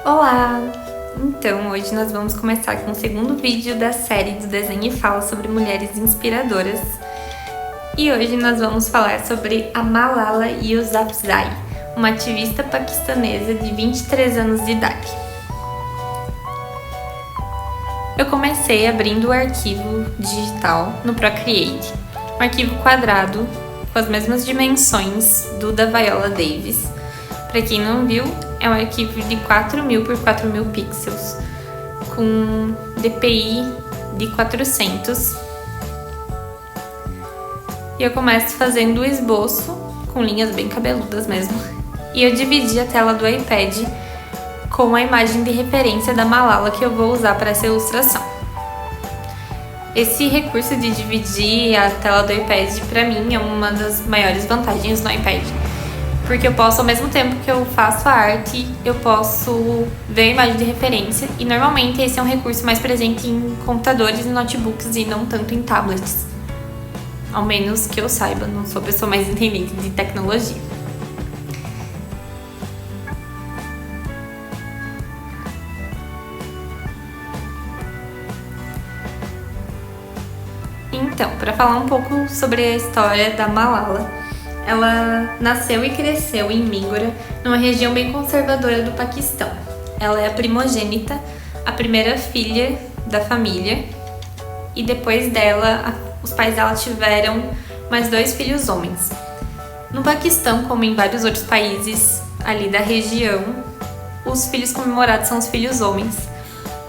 Olá! Então, hoje nós vamos começar com o segundo vídeo da série do Desenho e Fala sobre mulheres inspiradoras. E hoje nós vamos falar sobre a Malala Yousafzai, uma ativista paquistanesa de 23 anos de idade. Eu comecei abrindo o arquivo digital no Procreate, um arquivo quadrado com as mesmas dimensões do da Viola Davis. Para quem não viu, é um arquivo de 4.000 por 4.000 pixels, com DPI de 400. E eu começo fazendo o esboço, com linhas bem cabeludas mesmo. E eu dividi a tela do iPad com a imagem de referência da Malala que eu vou usar para essa ilustração. Esse recurso de dividir a tela do iPad, para mim, é uma das maiores vantagens no iPad. Porque eu posso, ao mesmo tempo que eu faço a arte, eu posso ver a imagem de referência. E normalmente esse é um recurso mais presente em computadores e notebooks e não tanto em tablets. Ao menos que eu saiba, não sou a pessoa mais entendente de tecnologia. Então, para falar um pouco sobre a história da Malala, ela nasceu e cresceu em Mingora, numa região bem conservadora do Paquistão. Ela é a primogênita, a primeira filha da família, e depois dela, os pais dela tiveram mais 2 filhos homens. No Paquistão, como em vários outros países ali da região, os filhos comemorados são os filhos homens.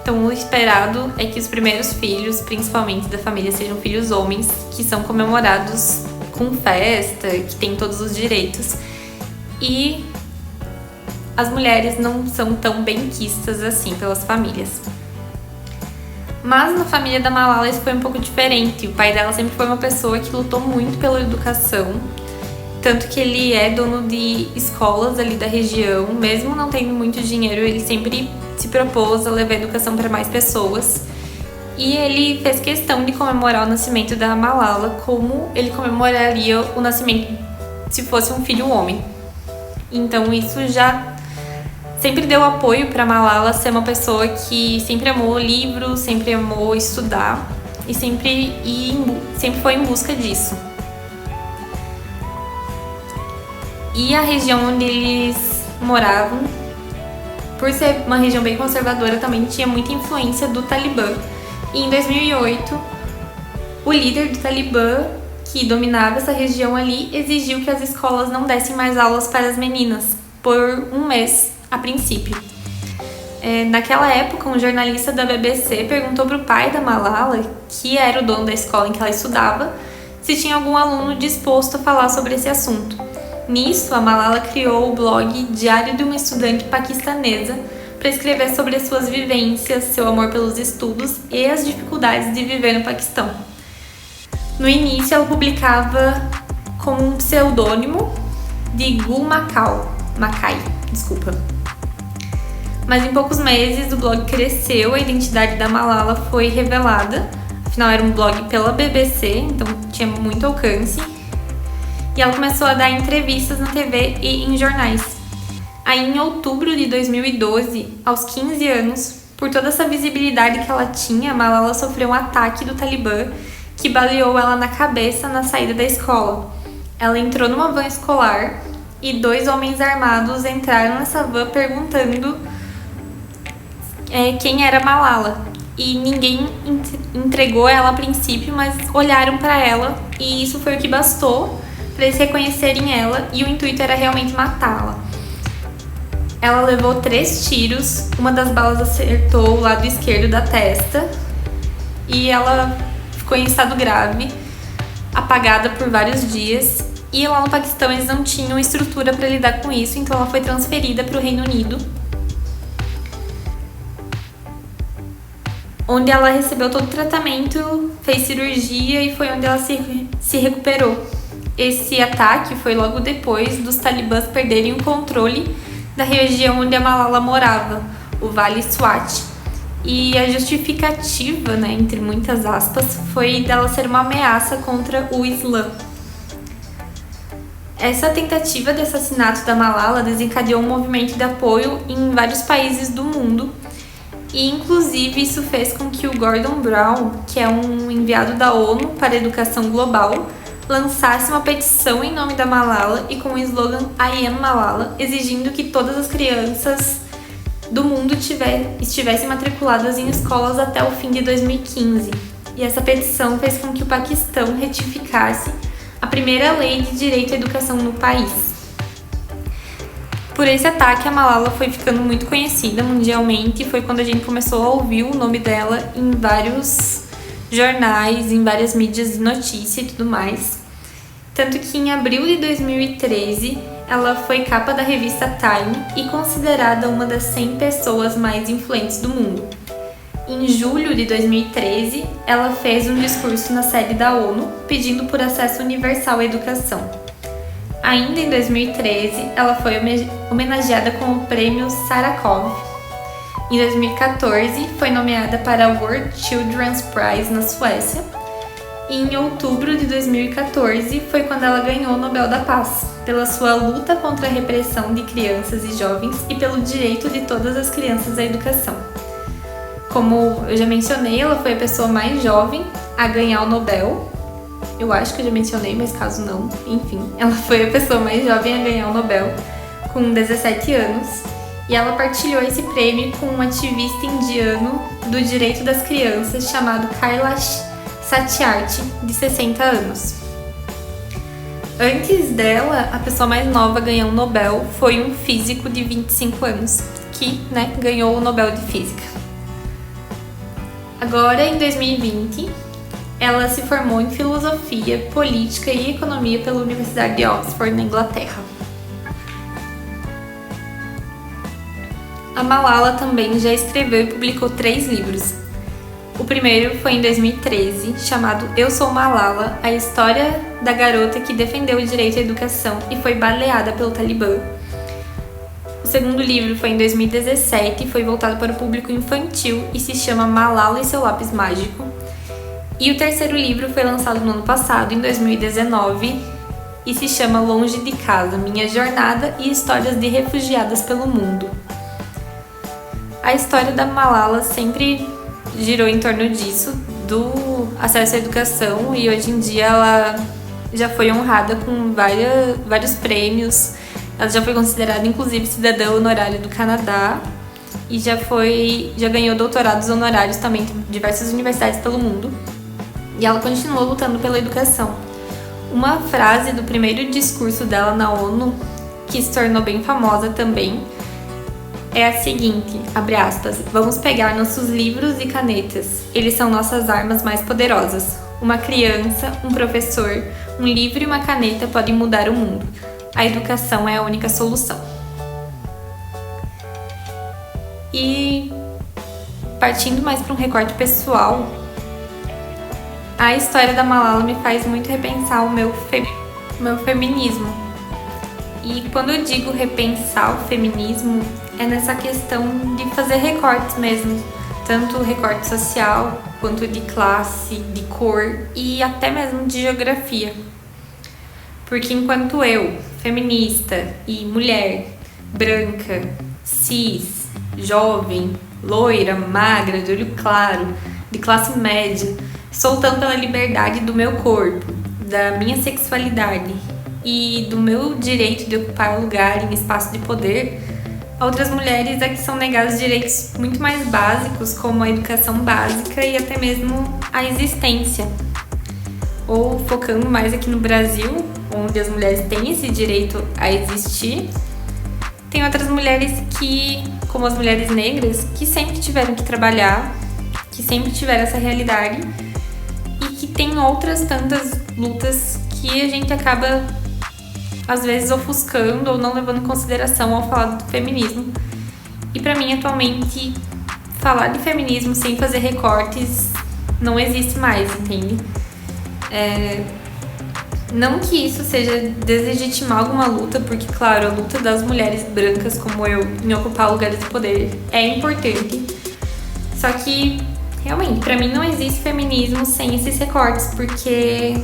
Então, o esperado é que os primeiros filhos, principalmente da família, sejam filhos homens, que são comemorados com festa, que tem todos os direitos. E as mulheres não são tão benquistas assim pelas famílias. Mas na família da Malala isso foi um pouco diferente. O pai dela sempre foi uma pessoa que lutou muito pela educação, tanto que ele é dono de escolas ali da região. Mesmo não tendo muito dinheiro, ele sempre se propôs a levar a educação para mais pessoas. E ele fez questão de comemorar o nascimento da Malala como ele comemoraria o nascimento se fosse um filho homem. Então isso já sempre deu apoio para Malala ser uma pessoa que sempre amou livros, sempre amou estudar e sempre foi em busca disso. E a região onde eles moravam, por ser uma região bem conservadora, também tinha muita influência do Talibã. E em 2008, o líder do Talibã, que dominava essa região ali, exigiu que as escolas não dessem mais aulas para as meninas, por um mês, a princípio. Naquela época, um jornalista da BBC perguntou para o pai da Malala, que era o dono da escola em que ela estudava, se tinha algum aluno disposto a falar sobre esse assunto. Nisso, a Malala criou o blog Diário de uma Estudante Paquistanesa, para escrever sobre as suas vivências, seu amor pelos estudos e as dificuldades de viver no Paquistão. No início, ela publicava com um pseudônimo de Gul Makai. Mas em poucos meses, o blog cresceu, a identidade da Malala foi revelada. Afinal, era um blog pela BBC, então tinha muito alcance. E ela começou a dar entrevistas na TV e em jornais. Aí, em outubro de 2012, aos 15 anos, por toda essa visibilidade que ela tinha, Malala sofreu um ataque do Talibã que baleou ela na cabeça na saída da escola. Ela entrou numa van escolar e 2 homens armados entraram nessa van perguntando quem era Malala. E ninguém entregou ela a princípio, mas olharam para ela e isso foi o que bastou para eles reconhecerem ela, e o intuito era realmente matá-la. Ela levou 3 tiros, uma das balas acertou o lado esquerdo da testa e ela ficou em estado grave, apagada por vários dias. E lá no Paquistão eles não tinham estrutura para lidar com isso, então ela foi transferida para o Reino Unido, onde ela recebeu todo o tratamento, fez cirurgia e foi onde ela se recuperou. Esse ataque foi logo depois dos talibãs perderem o controle da região onde a Malala morava, o Vale Swat. E a justificativa, entre muitas aspas, foi dela ser uma ameaça contra o Islã. Essa tentativa de assassinato da Malala desencadeou um movimento de apoio em vários países do mundo e, inclusive, isso fez com que o Gordon Brown, que é um enviado da ONU para a Educação Global, lançasse uma petição em nome da Malala e com o slogan I am Malala, exigindo que todas as crianças do mundo estivessem matriculadas em escolas até o fim de 2015. E essa petição fez com que o Paquistão retificasse a primeira lei de direito à educação no país. Por esse ataque, a Malala foi ficando muito conhecida mundialmente e foi quando a gente começou a ouvir o nome dela em vários jornais, em várias mídias de notícia e tudo mais. Tanto que em abril de 2013, ela foi capa da revista Time e considerada uma das 100 pessoas mais influentes do mundo. Em julho de 2013, ela fez um discurso na sede da ONU pedindo por acesso universal à educação. Ainda em 2013, ela foi homenageada com o prêmio Sarakov. Em 2014, foi nomeada para a World Children's Prize na Suécia. E em outubro de 2014, foi quando ela ganhou o Nobel da Paz, pela sua luta contra a repressão de crianças e jovens e pelo direito de todas as crianças à educação. Como eu já mencionei, ela foi a pessoa mais jovem a ganhar o Nobel. Eu acho que eu já mencionei, mas caso não, enfim. Ela foi a pessoa mais jovem a ganhar o Nobel, com 17 anos. E ela partilhou esse prêmio com um ativista indiano do direito das crianças chamado Kailash Satyarthi, de 60 anos. Antes dela, a pessoa mais nova a ganhar o Nobel foi um físico de 25 anos, que ganhou o Nobel de Física. Agora, em 2020, ela se formou em Filosofia, Política e Economia pela Universidade de Oxford, na Inglaterra. A Malala também já escreveu e publicou 3 livros. O primeiro foi em 2013, chamado Eu Sou Malala, a história da garota que defendeu o direito à educação e foi baleada pelo Talibã. O segundo livro foi em 2017 e foi voltado para o público infantil e se chama Malala e seu lápis mágico. E o terceiro livro foi lançado no ano passado, em 2019, e se chama Longe de Casa, Minha Jornada e Histórias de Refugiadas pelo Mundo. A história da Malala sempre girou em torno disso, do acesso à educação, e hoje em dia ela já foi honrada com vários prêmios. Ela já foi considerada, inclusive, cidadã honorária do Canadá e já ganhou doutorados honorários também de diversas universidades pelo mundo. E ela continua lutando pela educação. Uma frase do primeiro discurso dela na ONU, que se tornou bem famosa também, é a seguinte, abre aspas, vamos pegar nossos livros e canetas, eles são nossas armas mais poderosas. Uma criança, um professor, um livro e uma caneta podem mudar o mundo. A educação é a única solução. E partindo mais para um recorte pessoal, a história da Malala me faz muito repensar o meu feminismo. E quando eu digo repensar o feminismo, é nessa questão de fazer recortes mesmo, tanto recorte social, quanto de classe, de cor e até mesmo de geografia. Porque enquanto eu, feminista e mulher, branca, cis, jovem, loira, magra, de olho claro, de classe média, sou lutando pela liberdade do meu corpo, da minha sexualidade e do meu direito de ocupar lugar em espaço de poder, outras mulheres é que são negados direitos muito mais básicos, como a educação básica e até mesmo a existência. Ou focando mais aqui no Brasil, onde as mulheres têm esse direito a existir, tem outras mulheres que, como as mulheres negras, que sempre tiveram que trabalhar, que sempre tiveram essa realidade e que tem outras tantas lutas que a gente acaba às vezes ofuscando ou não levando em consideração ao falar do feminismo. E pra mim, atualmente, falar de feminismo sem fazer recortes não existe mais, entende? Não que isso seja deslegitimar alguma luta, porque, claro, a luta das mulheres brancas como eu em ocupar lugares de poder é importante. Só que, realmente, pra mim não existe feminismo sem esses recortes, porque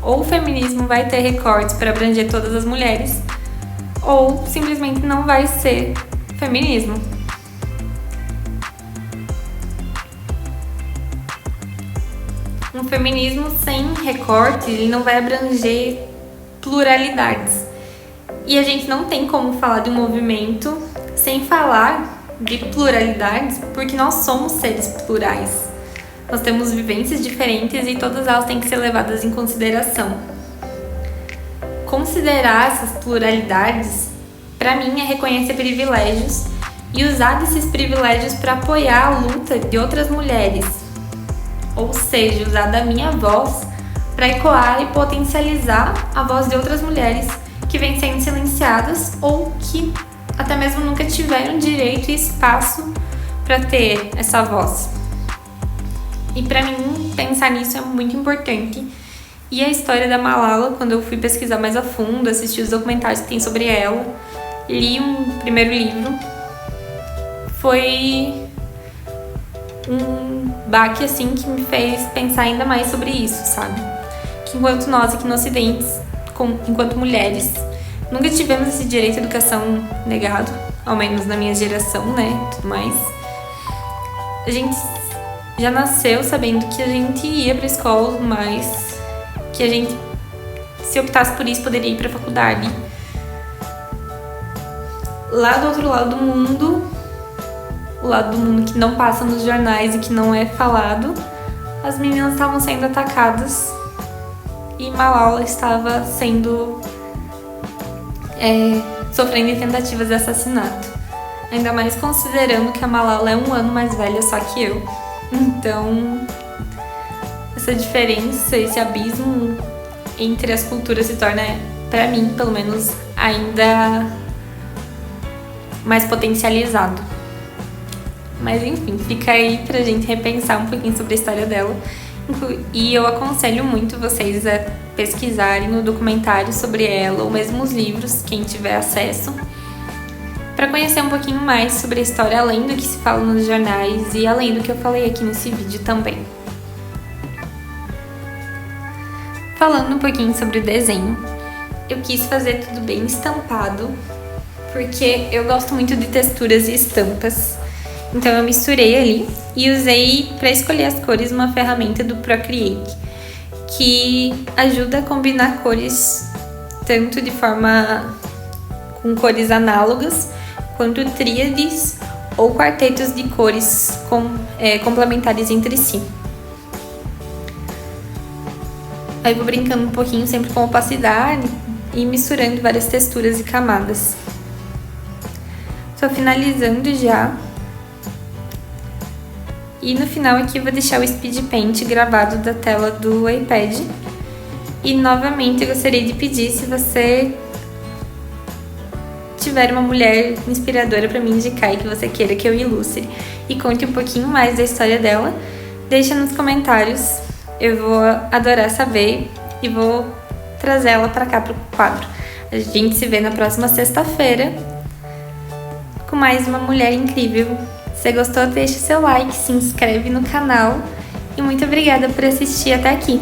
Ou o feminismo vai ter recortes para abranger todas as mulheres, ou simplesmente não vai ser feminismo. Um feminismo sem recorte, ele não vai abranger pluralidades. E a gente não tem como falar de um movimento sem falar de pluralidades, porque nós somos seres plurais. Nós temos vivências diferentes e todas elas têm que ser levadas em consideração. Considerar essas pluralidades, para mim, é reconhecer privilégios e usar desses privilégios para apoiar a luta de outras mulheres. Ou seja, usar da minha voz para ecoar e potencializar a voz de outras mulheres que vêm sendo silenciadas ou que até mesmo nunca tiveram direito e espaço para ter essa voz. E para mim, pensar nisso é muito importante. E a história da Malala, quando eu fui pesquisar mais a fundo, assisti os documentários que tem sobre ela, li um primeiro livro, foi um baque assim que me fez pensar ainda mais sobre isso, sabe? Que enquanto nós aqui no Ocidente, enquanto mulheres, nunca tivemos esse direito à educação negado, ao menos na minha geração, né, tudo mais. A gente já nasceu sabendo que a gente ia pra escola, mas que a gente, se optasse por isso, poderia ir pra faculdade. Lá do outro lado do mundo, o lado do mundo que não passa nos jornais e que não é falado, as meninas estavam sendo atacadas e Malala estava sendo sofrendo tentativas de assassinato. Ainda mais considerando que a Malala é um ano mais velha só que eu. Então, essa diferença, esse abismo entre as culturas se torna, pra mim, pelo menos, ainda mais potencializado. Mas enfim, fica aí pra gente repensar um pouquinho sobre a história dela. E eu aconselho muito vocês a pesquisarem o documentário sobre ela, ou mesmo os livros, quem tiver acesso, para conhecer um pouquinho mais sobre a história, além do que se fala nos jornais e além do que eu falei aqui nesse vídeo também. Falando um pouquinho sobre o desenho, eu quis fazer tudo bem estampado, porque eu gosto muito de texturas e estampas. Então eu misturei ali e usei para escolher as cores uma ferramenta do Procreate, que ajuda a combinar cores tanto de forma com cores análogas, quanto tríades ou quartetos de cores complementares entre si. Aí vou brincando um pouquinho sempre com opacidade e misturando várias texturas e camadas. Estou finalizando já. E no final aqui eu vou deixar o Speed Paint gravado da tela do iPad. E novamente eu gostaria de pedir, se você tiver uma mulher inspiradora para me indicar e que você queira que eu ilustre e conte um pouquinho mais da história dela, deixa nos comentários. Eu vou adorar saber e vou trazer ela para cá pro quadro. A gente se vê na próxima sexta-feira com mais uma mulher incrível. Se você gostou, deixa seu like, se inscreve no canal e muito obrigada por assistir até aqui.